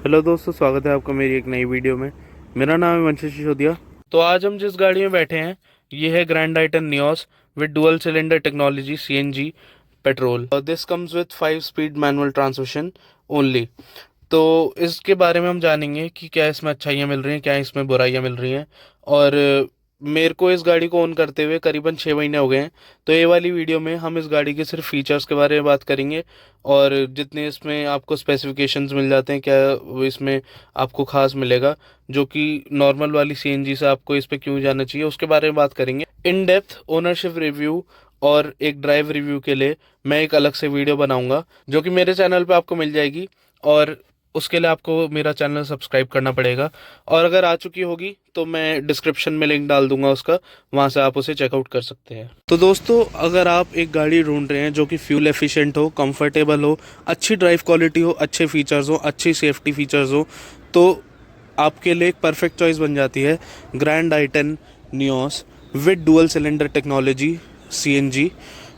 Hello दोस्तों, स्वागत है आपका मेरी एक नई वीडियो में। मेरा नाम है वंशित सिसोदिया। तो आज हम जिस गाड़ी में बैठे हैं ये है grand आइटन Nios with dual cylinder technology CNG petrol. This comes with 5 speed manual transmission only. तो इसके बारे में हम जानेंगे कि क्या इसमें अच्छाइयाँ मिल रही हैं, क्या इसमें बुराइयाँ मिल रही हैं। और मेरे को इस गाड़ी को ओन करते हुए करीबन 6 महीने हो गए हैं। तो ये वाली वीडियो में हम इस गाड़ी के सिर्फ फीचर्स के बारे में बात करेंगे और जितने इसमें आपको स्पेसिफिकेशंस मिल जाते हैं, क्या वो इसमें आपको खास मिलेगा जो कि नॉर्मल वाली सीएनजी से आपको इस पे क्यों जाना चाहिए, उसके बारे में बात करेंगे। इन डेप्थ ओनरशिप रिव्यू और एक ड्राइव रिव्यू के लिए मैं एक अलग से वीडियो बनाऊंगा जो कि मेरे चैनल पे आपको मिल जाएगी, और उसके लिए आपको मेरा चैनल सब्सक्राइब करना पड़ेगा। और अगर आ चुकी होगी तो मैं डिस्क्रिप्शन में लिंक डाल दूंगा उसका, वहां से आप उसे चेकआउट कर सकते हैं। तो दोस्तों, अगर आप एक गाड़ी ढूंढ रहे हैं जो कि फ्यूल एफिशिएंट हो, कंफर्टेबल हो, अच्छी ड्राइव क्वालिटी हो, अच्छे फीचर्स हो, अच्छी सेफ्टी फीचर्स हो, तो आपके लिए एक परफेक्ट चॉइस बन जाती है grand आइटन Nios with dual cylinder technology CNG.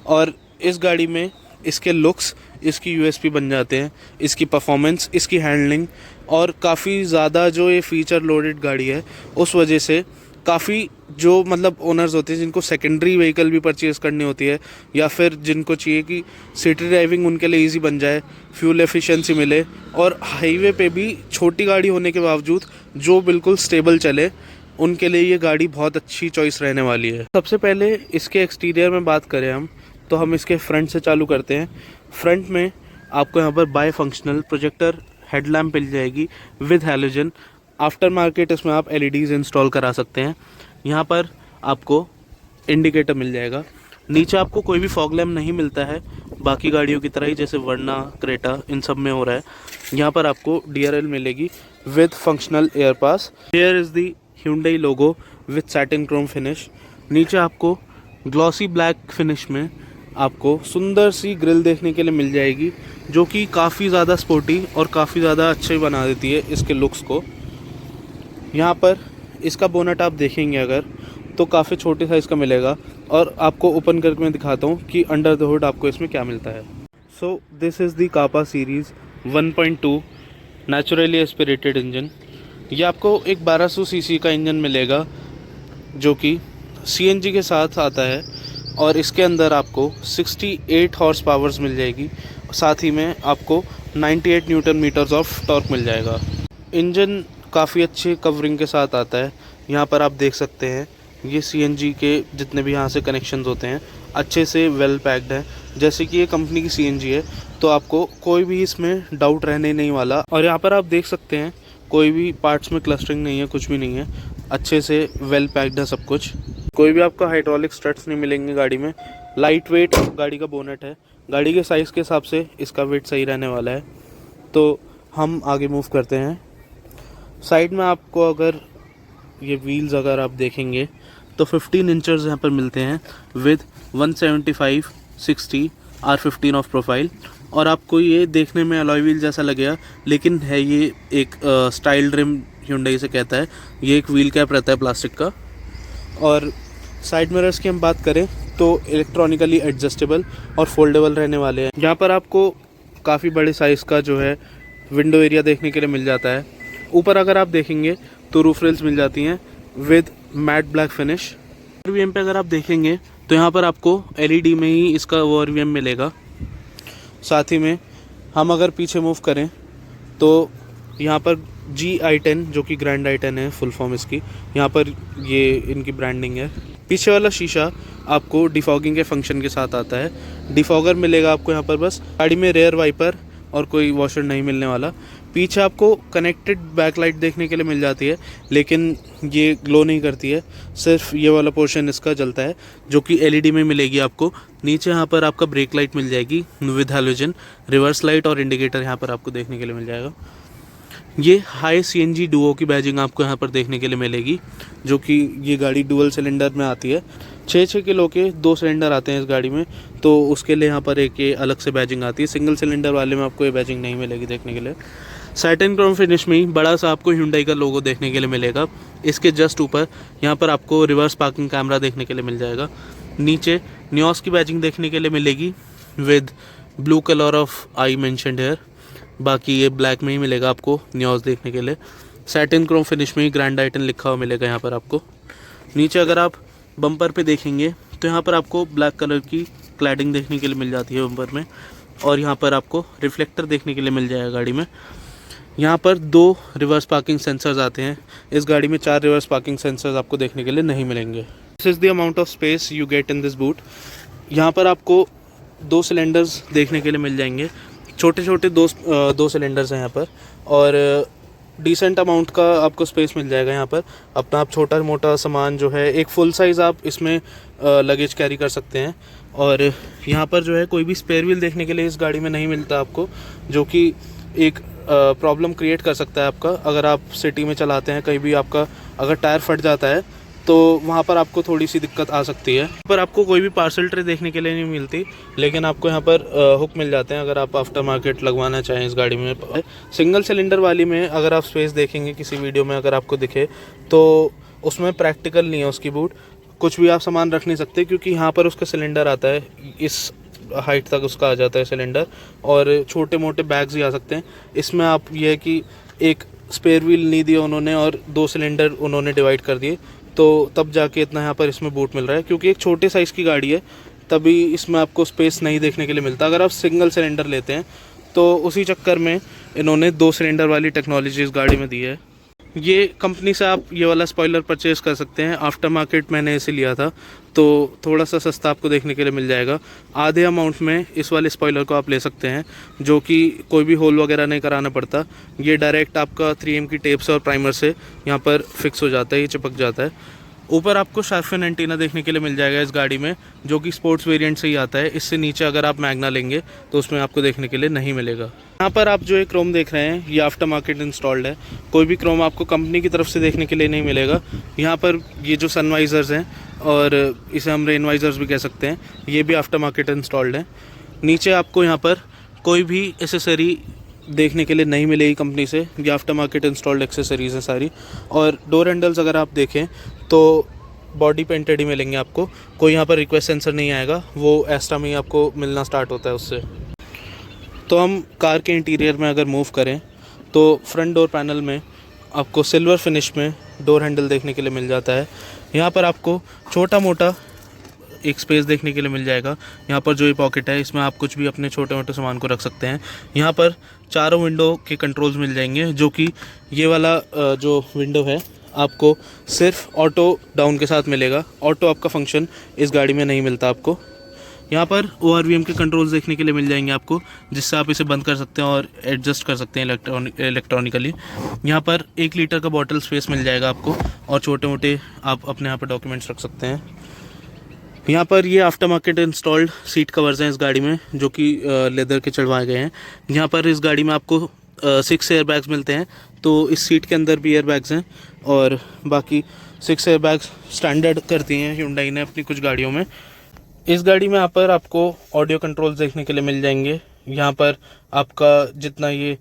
और इस गाड़ी में इसके लुक्स, इसकी यूएसपी बन जाते हैं, इसकी परफॉर्मेंस, इसकी हैंडलिंग, और काफ़ी ज़्यादा जो ये फीचर लोडेड गाड़ी है उस वजह से काफ़ी जो मतलब ओनर्स होते हैं जिनको सेकेंडरी व्हीकल भी परचेज़ करनी होती है, या फिर जिनको चाहिए कि सिटी ड्राइविंग उनके लिए ईजी बन जाए, फ्यूल एफिशिएंसी मिले, और हाईवे पे भी छोटी गाड़ी होने के बावजूद जो बिल्कुल स्टेबल चले, उनके लिए ये गाड़ी बहुत अच्छी चॉइस रहने वाली है। सबसे पहले इसके एक्सटीरियर में बात करें हम, तो हम इसके फ्रंट से चालू करते हैं। फ्रंट में आपको यहाँ पर बाय फंक्शनल प्रोजेक्टर हेडलैम्प मिल जाएगी विद हैलोजन। आफ्टर मार्केट इसमें आप एलईडीज इंस्टॉल करा सकते हैं। यहाँ पर आपको इंडिकेटर मिल जाएगा। नीचे आपको कोई भी फॉग लैम्प नहीं मिलता है, बाकी गाड़ियों की तरह ही जैसे वर्ना, क्रेटा, इन सब में हो रहा है। यहाँ पर आपको डीआरएल मिलेगी with functional air pass. Here is the Hyundai logo with satin Chrome finish. नीचे आपको ग्लॉसी ब्लैक फिनिश में आपको सुंदर सी ग्रिल देखने के लिए मिल जाएगी, जो कि काफ़ी ज़्यादा स्पोर्टी और काफ़ी ज़्यादा अच्छे बना देती है इसके लुक्स को। यहाँ पर इसका बोनट आप देखेंगे अगर, तो काफ़ी छोटे साइज़ का मिलेगा, और आपको ओपन करके मैं दिखाता हूँ कि अंडर द हुड आपको इसमें क्या मिलता है। So this is the Kappa series 1.2 naturally aspirated engine. ये आपको एक 1200 सीसी का इंजन मिलेगा जो कि सीएनजी के साथ आता है, और इसके अंदर आपको 68 हॉर्स पावर्स मिल जाएगी। साथ ही में आपको 98 न्यूटन मीटर्स ऑफ टॉर्क मिल जाएगा। इंजन काफ़ी अच्छे कवरिंग के साथ आता है। यहाँ पर आप देख सकते हैं ये सीएनजी के जितने भी यहाँ से कनेक्शंस होते हैं अच्छे से वेल पैक्ड हैं। जैसे कि ये कंपनी की सीएनजी है तो आपको कोई भी इसमें डाउट रहने नहीं वाला। और यहाँ पर आप देख सकते हैं कोई भी पार्ट्स में क्लस्टरिंग नहीं है, कुछ भी नहीं है, अच्छे से वेल पैक्ड है सब कुछ। कोई भी आपका हाइड्रोलिक स्ट्रट्स नहीं मिलेंगे गाड़ी में। लाइट वेट गाड़ी का बोनट है। गाड़ी के साइज़ के हिसाब से इसका वेट सही रहने वाला है। तो हम आगे मूव करते हैं। साइड में आपको अगर ये व्हील्स अगर आप देखेंगे तो 15 इंचेस यहाँ पर मिलते हैं विद 175/60 R15 ऑफ प्रोफाइल। और आपको ये देखने में अलॉय व्हील जैसा लगेगा, लेकिन है ये एक स्टाइल रिम Hyundai से कहता है। ये एक व्हील कैप रहता है प्लास्टिक का। और साइड मिरर्स की हम बात करें तो इलेक्ट्रॉनिकली एडजस्टेबल और फोल्डेबल रहने वाले हैं। यहाँ पर आपको काफ़ी बड़े साइज़ का जो है विंडो एरिया देखने के लिए मिल जाता है। ऊपर अगर आप देखेंगे तो रूफ रेल्स मिल जाती हैं with matte black finish. RVM पे अगर आप देखेंगे तो यहाँ पर आपको एलईडी में ही इसका वो आरवीएम मिलेगा। साथ ही में हम अगर पीछे मूव करें तो यहाँ पर GI10 जो कि ग्रैंड I10 है फुल फॉर्म इसकी, यहाँ पर ये इनकी ब्रांडिंग है। पीछे वाला शीशा आपको डिफॉगिंग के फंक्शन के साथ आता है। डिफॉगर मिलेगा आपको यहाँ पर बस। गाड़ी में रेयर वाइपर और कोई वॉशर नहीं मिलने वाला। पीछे आपको कनेक्टेड बैकलाइट देखने के लिए मिल जाती है, लेकिन ये ग्लो नहीं करती है, सिर्फ ये वाला पोर्शन इसका जलता है जो कि एलईडी में मिलेगी आपको। नीचे यहाँ पर आपका ब्रेक लाइट मिल जाएगी विद हैलोजन। रिवर्स लाइट और इंडिकेटर यहाँ पर आपको देखने के लिए मिल जाएगा। ये हाई सीएनजी डुओ की बैजिंग आपको यहाँ पर देखने के लिए मिलेगी, जो कि ये गाड़ी डुअल सिलेंडर में आती है। 6 किलो के 2 सिलेंडर आते हैं इस गाड़ी में, तो उसके लिए यहाँ पर एक ये अलग से बैजिंग आती है। सिंगल सिलेंडर वाले में आपको ये बैजिंग नहीं मिलेगी देखने के लिए। सैटिन क्रोम फिनिश में ही बड़ा सा आपको Hyundai का लोगो देखने के लिए मिलेगा। इसके जस्ट ऊपर यहाँ पर आपको रिवर्स पार्किंग कैमरा देखने के लिए मिल जाएगा। नीचे नियोस की बैजिंग देखने के लिए मिलेगी with blue colour of I mentioned here. बाकी ये ब्लैक में ही मिलेगा आपको नियोस देखने के लिए। सैटिन क्रोम फिनिश में ही ग्रैंड आइटन लिखा हुआ मिलेगा यहाँ पर आपको। नीचे अगर आप बम्पर पे देखेंगे तो यहाँ पर आपको ब्लैक कलर की क्लैडिंग देखने के लिए मिल जाती है बम्पर में, और यहाँ पर आपको रिफ्लेक्टर देखने के लिए मिल जाएगा गाड़ी में। यहाँ पर 2 रिवर्स पार्किंग सेंसर्स आते हैं, इस गाड़ी में 4 रिवर्स पार्किंग सेंसर्स आपको देखने के लिए नहीं मिलेंगे। This is the amount of space you get in this boot. यहाँ पर आपको 2 सिलेंडर्स देखने के लिए मिल जाएंगे, छोटे छोटे 2 सिलेंडर्स हैं यहाँ पर, और डिसेंट अमाउंट का आपको स्पेस मिल जाएगा यहाँ पर। अपना आप छोटा मोटा सामान जो है, एक फुल साइज़ आप इसमें लगेज कैरी कर सकते हैं। और यहाँ पर जो है कोई भी स्पेयर व्हील देखने के लिए इस गाड़ी में नहीं मिलता आपको, जो कि एक प्रॉब्लम क्रिएट कर सकता है आपका। अगर आप सिटी में चलाते हैं, कहीं भी आपका अगर टायर फट जाता है तो वहाँ पर आपको थोड़ी सी दिक्कत आ सकती है। यहाँ पर आपको कोई भी पार्सल ट्रे देखने के लिए नहीं मिलती, लेकिन आपको यहाँ पर हुक मिल जाते हैं अगर आप आफ्टर मार्केट लगवाना चाहें इस गाड़ी में। सिंगल सिलेंडर वाली में अगर आप स्पेस देखेंगे किसी वीडियो में, अगर आपको दिखे तो उसमें प्रैक्टिकल नहीं है उसकी बूट, कुछ भी आप सामान रख नहीं सकते, क्योंकि यहाँ पर उसका सिलेंडर आता है, इस हाइट तक उसका आ जाता है सिलेंडर, और छोटे मोटे बैग्स ही आ सकते हैं। इसमें आप ये है कि एक स्पेयर व्हील नहीं दिया उन्होंने और 2 सिलेंडर उन्होंने डिवाइड कर दिए, तो तब जाके इतना यहाँ पर इसमें बूट मिल रहा है। क्योंकि एक छोटे साइज़ की गाड़ी है, तभी इसमें आपको स्पेस नहीं देखने के लिए मिलता। अगर आप सिंगल सिलेंडर लेते हैं तो उसी चक्कर में इन्होंने 2 सिलेंडर वाली टेक्नोलॉजी इस गाड़ी में दी है। ये कंपनी से आप ये वाला स्पॉइलर परचेज़ कर सकते हैं। आफ्टर मार्केट मैंने इसे लिया था, तो थोड़ा सा सस्ता आपको देखने के लिए मिल जाएगा। आधे अमाउंट में इस वाले स्पॉइलर को आप ले सकते हैं, जो कि कोई भी होल वगैरह नहीं कराना पड़ता। ये डायरेक्ट आपका 3M की टेप से और प्राइमर से यहाँ पर फिक्स हो जाता है, ये चिपक जाता है। ऊपर आपको शार्फिन एंटीना देखने के लिए मिल जाएगा इस गाड़ी में, जो कि स्पोर्ट्स वेरिएंट से ही आता है। इससे नीचे अगर आप मैग्ना लेंगे तो उसमें आपको देखने के लिए नहीं मिलेगा। यहाँ पर आप जो एक क्रोम देख रहे हैं, ये आफ्टर मार्केट इंस्टॉल्ड है। कोई भी क्रोम आपको कंपनी की तरफ से देखने के लिए नहीं मिलेगा। यहाँ पर ये जो सनवाइजर्स हैं, और इसे हम रेन वाइजर्स भी कह सकते हैं, ये भी आफ्टर मार्केट इंस्टॉल्ड है। नीचे आपको यहाँ पर कोई भी एसेसरी देखने के लिए नहीं मिलेगी कंपनी से, ये आफ्टर मार्केट इंस्टॉल्ड एक्सेसरीज़ हैं सारी। और डोर हैंडल्स अगर आप देखें तो बॉडी पेंटेड ही मिलेंगे आपको, कोई यहाँ पर रिक्वेस्ट सेंसर नहीं आएगा, वो एस्ट्रा में ही आपको मिलना स्टार्ट होता है उससे। तो हम कार के इंटीरियर में अगर मूव करें तो फ्रंट डोर पैनल में आपको सिल्वर फिनिश में डोर हैंडल देखने के लिए मिल जाता है। यहाँ पर आपको छोटा मोटा एक स्पेस देखने के लिए मिल जाएगा। यहाँ पर जो ये पॉकेट है, इसमें आप कुछ भी अपने छोटे मोटे सामान को रख सकते हैं। यहाँ पर चारों विंडो के कंट्रोल्स मिल जाएंगे, जो कि ये वाला जो विंडो है आपको सिर्फ ऑटो डाउन के साथ मिलेगा। ऑटो आपका फंक्शन इस गाड़ी में नहीं मिलता आपको। यहाँ पर ORVM के कंट्रोल्स देखने के लिए मिल जाएंगे आपको, जिससे आप इसे बंद कर सकते हैं और एडजस्ट कर सकते हैं इलेक्ट्रॉनिकली। यहाँ पर 1 लीटर का बॉटल स्पेस मिल जाएगा आपको, और छोटे मोटे आप अपने यहाँ पर डॉक्यूमेंट्स रख सकते हैं। यहाँ पर ये after market installed seat covers हैं इस गाड़ी में, जो कि लेदर के चढ़वाए गए हैं। यहाँ पर इस गाड़ी में आपको 6 एयर बैग्स मिलते हैं, तो इस सीट के अंदर भी एयर बैग्स हैं, और बाकी 6 एयर बैग्स स्टैंडर्ड करती हैं Hyundai ने अपनी कुछ गाड़ियों में। इस गाड़ी में यहाँ पर आपको ऑडियो कंट्रोल्स देखने के लिए मिल जाएंगे। यहाँ पर आपका जितना ये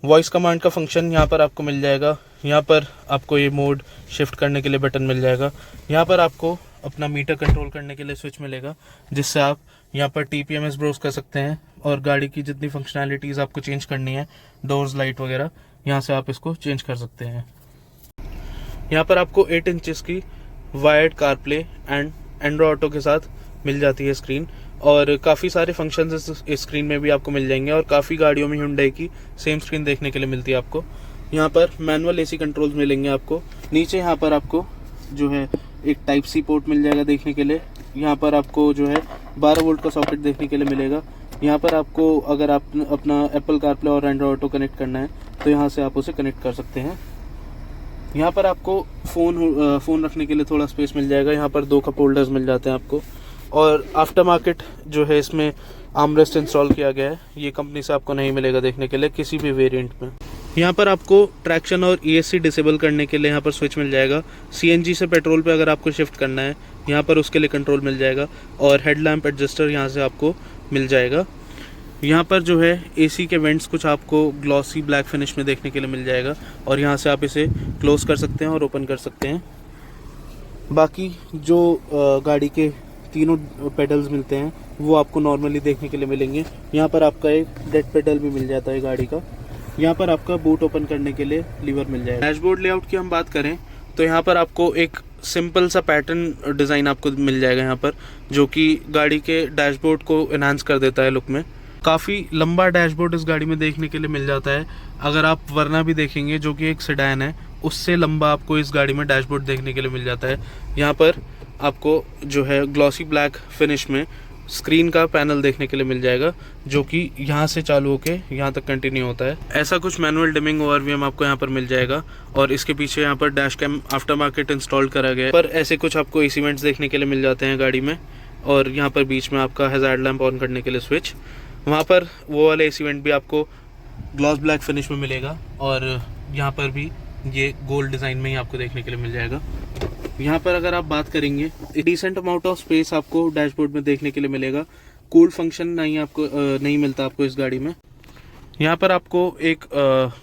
वॉइस कमांड का फंक्शन यहाँ पर आपको मिल जाएगा। यहाँ पर आपको ये मोड शिफ्ट करने के लिए बटन मिल जाएगा। यहाँ पर आपको अपना मीटर कंट्रोल करने के लिए स्विच मिलेगा, जिससे आप यहाँ पर TPMS ब्राउज कर सकते हैं, और गाड़ी की जितनी फंक्शनैलिटीज़ आपको चेंज करनी है, डोर्स, लाइट वगैरह, यहाँ से आप इसको चेंज कर सकते हैं। यहाँ पर आपको 8 इंचेस की wired CarPlay and Android auto के साथ मिल जाती है स्क्रीन, और काफ़ी सारे फंक्शंस इस स्क्रीन में भी आपको मिल जाएंगे, और काफ़ी गाड़ियों में Hyundai की सेम स्क्रीन देखने के लिए मिलती है आपको। यहाँ पर मैनुअल AC कंट्रोल्स मिलेंगे आपको। नीचे यहाँ पर आपको जो है एक Type-C पोर्ट मिल जाएगा देखने के लिए। यहाँ पर आपको जो है 12 वोल्ट का सॉकेट देखने के लिए मिलेगा। यहाँ पर आपको अगर आप अपना एप्पल कारप्ले और एंड्रॉयड ऑटो कनेक्ट करना है तो यहाँ से आप उसे कनेक्ट कर सकते हैं। यहाँ पर आपको फ़ोन रखने के लिए थोड़ा स्पेस मिल जाएगा। यहाँ पर 2 कप होल्डर्स मिल जाते हैं आपको, और आफ्टर मार्केट जो है इसमें आर्मरेस्ट इंस्टॉल किया गया है। ये कंपनी से आपको नहीं मिलेगा देखने के लिए किसी भी वेरिएंट में। यहाँ पर आपको ट्रैक्शन और ESC डिसेबल करने के लिए यहाँ पर स्विच मिल जाएगा। CNG से पेट्रोल पे अगर आपको शिफ्ट करना है, यहाँ पर उसके लिए कंट्रोल मिल जाएगा, और हेडलैम्प एडजस्टर यहाँ से आपको मिल जाएगा। यहाँ पर जो है AC के वेंट्स कुछ आपको ग्लॉसी ब्लैक फिनिश में देखने के लिए मिल जाएगा, और यहाँ से आप इसे क्लोज़ कर सकते हैं और ओपन कर सकते हैं। बाकी जो गाड़ी के तीनों पेडल्स मिलते हैं वो आपको नॉर्मली देखने के लिए मिलेंगे। यहाँ पर आपका एक डेड पेडल भी मिल जाता है गाड़ी का। यहाँ पर आपका बूट ओपन करने के लिए लीवर मिल जाएगा। डैशबोर्ड लेआउट की हम बात करें तो यहाँ पर आपको एक सिंपल सा पैटर्न डिज़ाइन आपको मिल जाएगा यहाँ पर, जो कि गाड़ी के डैशबोर्ड को एनहांस कर देता है लुक में। काफ़ी लंबा डैशबोर्ड इस गाड़ी में देखने के लिए मिल जाता है। अगर आप वरना भी देखेंगे जो कि एक सेडान है, उससे लंबा आपको इस गाड़ी में डैशबोर्ड देखने के लिए मिल जाता है। यहाँ पर आपको जो है ग्लॉसी ब्लैक फिनिश में स्क्रीन का पैनल देखने के लिए मिल जाएगा, जो कि यहाँ से चालू होके यहाँ तक कंटिन्यू होता है। ऐसा कुछ मैनुअल डिमिंग ओवरव्यू आपको यहाँ पर मिल जाएगा। और इसके पीछे यहाँ पर dash cam aftermarket install करा गया है। पर ऐसे कुछ आपको एसी वेंट्स देखने के लिए मिल जाते हैं गाड़ी में। और यहाँ पर बीच में आपका हैजार्ड लैंप ऑन करने के लिए स्विच, वहाँ पर वो वाले एसी वेंट भी आपको ग्लॉस ब्लैक फिनिश में मिलेगा। और यहाँ पर भी ये गोल्ड डिज़ाइन में ही आपको देखने के लिए मिल जाएगा। यहाँ पर अगर आप बात करेंगे, डिसेंट अमाउंट ऑफ स्पेस आपको डैशबोर्ड में देखने के लिए मिलेगा। कूल फंक्शन नहीं मिलता आपको इस गाड़ी में। यहाँ पर आपको एक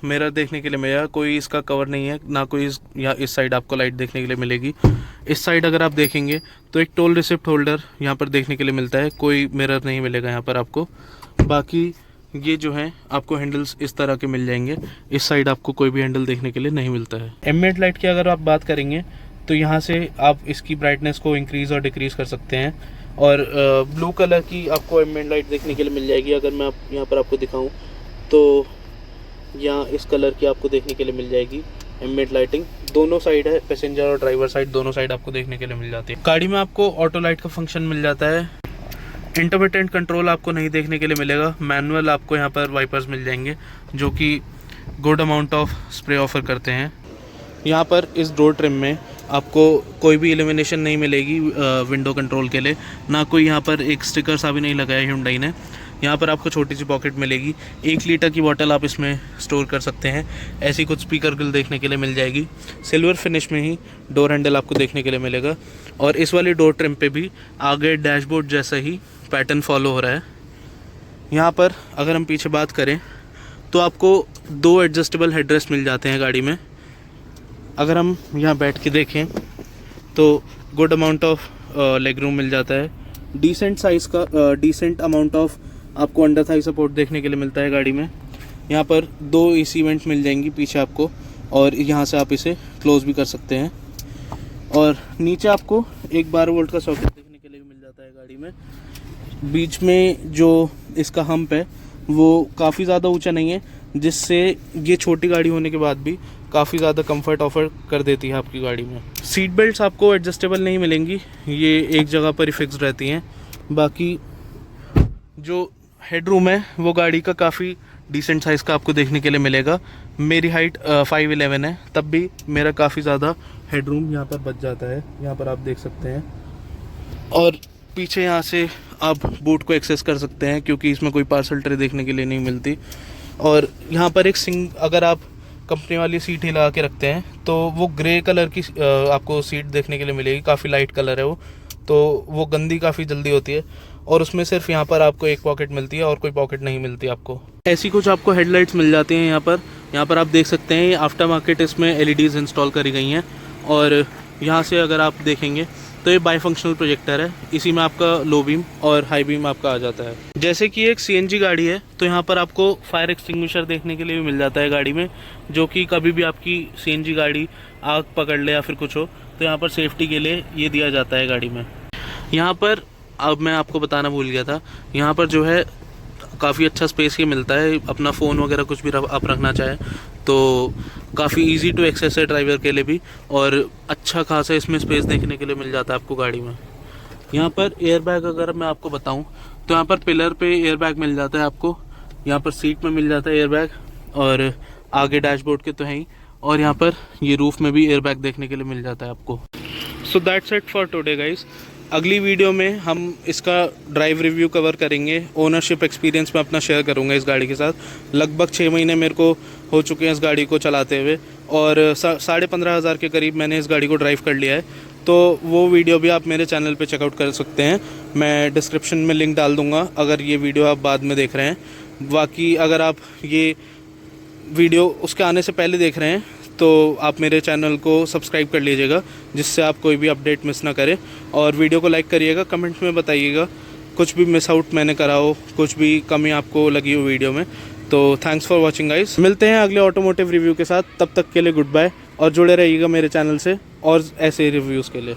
मिरर देखने के लिए मिलेगा। कोई इसका कवर नहीं है, ना कोई इस साइड आपको लाइट देखने के लिए मिलेगी। इस साइड अगर आप देखेंगे तो एक टोल रिसिप्ट होल्डर यहाँ पर देखने के लिए मिलता है। कोई मिरर नहीं मिलेगा यहाँ पर आपको। बाकी ये जो है आपको हैंडल्स इस तरह के मिल जाएंगे। इस साइड आपको कोई भी हैंडल देखने के लिए नहीं मिलता है। एम्बिएंट लाइट की अगर आप बात करेंगे तो यहाँ से आप इसकी ब्राइटनेस को इंक्रीज़ और डिक्रीज़ कर सकते हैं। और ब्लू कलर की आपको एम्बिएंट लाइट देखने के लिए मिल जाएगी। अगर मैं यहाँ पर आपको दिखाऊं तो यहाँ इस कलर की आपको देखने के लिए मिल जाएगी एम्बिएंट लाइटिंग। दोनों साइड है, पैसेंजर और ड्राइवर साइड दोनों साइड आपको देखने के लिए मिल जाती है। गाड़ी में आपको ऑटो लाइट का फंक्शन मिल जाता है। इंटरमिटेंट कंट्रोल आपको नहीं देखने के लिए मिलेगा। मैनुअल आपको यहाँ पर वाइपर्स मिल जाएंगे, जो कि good amount of spray offer करते हैं। यहाँ पर इस डोर ट्रिम में आपको कोई भी इल्यूमिनेशन नहीं मिलेगी विंडो कंट्रोल के लिए, ना कोई यहाँ पर एक स्टिकर सा भी नहीं लगाया Hyundai ने। यहाँ पर आपको छोटी सी पॉकेट मिलेगी। 1 लीटर की बोतल आप इसमें स्टोर कर सकते हैं। ऐसी कुछ स्पीकर ग्रिल देखने के लिए मिल जाएगी। सिल्वर फिनिश में ही डोर हैंडल आपको देखने के लिए मिलेगा। और इस वाली डोर ट्रिम पे भी आगे डैशबोर्ड जैसा ही पैटर्न फॉलो हो रहा है। यहाँ पर अगर हम पीछे बात करें तो आपको 2 एडजस्टेबल हेडरेस्ट मिल जाते हैं गाड़ी में। अगर हम यहाँ बैठ के देखें तो good amount of leg room मिल जाता है। डिसेंट साइज़ का डिसेंट अमाउंट ऑफ आपको अंडर थाई सपोर्ट देखने के लिए मिलता है गाड़ी में। यहाँ पर 2 एसी वेंट मिल जाएंगी पीछे आपको, और यहाँ से आप इसे क्लोज भी कर सकते हैं। और नीचे आपको एक 12 वोल्ट का सॉकेट देखने के लिए मिल जाता है गाड़ी में। बीच में जो इसका हम्प है वो काफ़ी ज़्यादा ऊंचा नहीं है, जिससे ये छोटी गाड़ी होने के बाद भी काफ़ी ज़्यादा कंफर्ट ऑफर कर देती है आपकी गाड़ी में। सीट बेल्ट्स आपको एडजस्टेबल नहीं मिलेंगी, ये एक जगह पर ही फिक्स रहती हैं। बाकी जो हेडरूम है वो गाड़ी का काफ़ी डिसेंट साइज़ का आपको देखने के लिए मिलेगा। मेरी हाइट 5'11" है, तब भी मेरा काफ़ी ज़्यादा हेडरूम यहाँ पर बच जाता है। यहाँ पर आप देख सकते हैं। और पीछे यहाँ से आप बूट को एक्सेस कर सकते हैं, क्योंकि इसमें कोई पार्सल ट्रे देखने के लिए नहीं मिलती। और यहाँ पर अगर आप कंपनी वाली सीट ही लगा के रखते हैं तो वो ग्रे कलर की आपको सीट देखने के लिए मिलेगी। काफ़ी लाइट कलर है वो, तो वो गंदी काफ़ी जल्दी होती है। और उसमें सिर्फ यहाँ पर आपको एक पॉकेट मिलती है और कोई पॉकेट नहीं मिलती आपको। ऐसी कुछ आपको हेडलाइट्स मिल जाती हैं यहाँ पर आप देख सकते हैं। आफ्टर मार्केट इसमें LEDs इंस्टॉल करी गई हैं। और यहाँ से अगर आप देखेंगे तो ये बाईफंक्शनल प्रोजेक्टर है। इसी में आपका लो बीम और हाई बीम आपका आ जाता है। जैसे कि एक CNG गाड़ी है तो यहाँ पर आपको फायर एक्सटिंग्विशर देखने के लिए भी मिल जाता है गाड़ी में, जो कि कभी भी आपकी CNG गाड़ी आग पकड़ ले या फिर कुछ हो तो यहाँ पर सेफ्टी के लिए ये दिया जाता है गाड़ी में। यहाँ पर अब मैं आपको बताना भूल गया था, यहाँ पर जो है काफ़ी अच्छा स्पेस ही मिलता है। अपना फ़ोन वगैरह कुछ भी आप रखना चाहें तो काफ़ी इजी टू एक्सेस है ड्राइवर के लिए भी, और अच्छा खासा इसमें स्पेस देखने के लिए मिल जाता है आपको गाड़ी में। यहाँ पर एयरबैग अगर मैं आपको बताऊं तो यहाँ पर पिलर पे एयरबैग मिल जाता है आपको। यहाँ पर सीट में मिल जाता है एयरबैग, और आगे डैशबोर्ड के तो हैं ही, और यहाँ पर ये रूफ में भी एयरबैग देखने के लिए मिल जाता है आपको। So that's it for today guys. अगली वीडियो में हम इसका ड्राइव रिव्यू कवर करेंगे। ओनरशिप एक्सपीरियंस मैं अपना शेयर करूंगा इस गाड़ी के साथ। लगभग 6 महीने मेरे को हो चुके हैं इस गाड़ी को चलाते हुए, और 15,500 के करीब मैंने इस गाड़ी को ड्राइव कर लिया है। तो वो वीडियो भी आप मेरे चैनल पे चेकआउट कर सकते हैं। मैं डिस्क्रिप्शन में लिंक डाल दूँगा अगर ये वीडियो आप बाद में देख रहे हैं। बाकी अगर आप ये वीडियो उसके आने से पहले देख रहे हैं तो आप मेरे चैनल को सब्सक्राइब कर लीजिएगा, जिससे आप कोई भी अपडेट मिस ना करें। और वीडियो को लाइक करिएगा, कमेंट्स में बताइएगा कुछ भी मिस आउट मैंने करा हो, कुछ भी कमी आपको लगी हो वीडियो में। तो थैंक्स फॉर वॉचिंग गाइस, मिलते हैं अगले ऑटोमोटिव रिव्यू के साथ। तब तक के लिए गुड बाय, और जुड़े रहिएगा मेरे चैनल से और ऐसे रिव्यूज़ के लिए।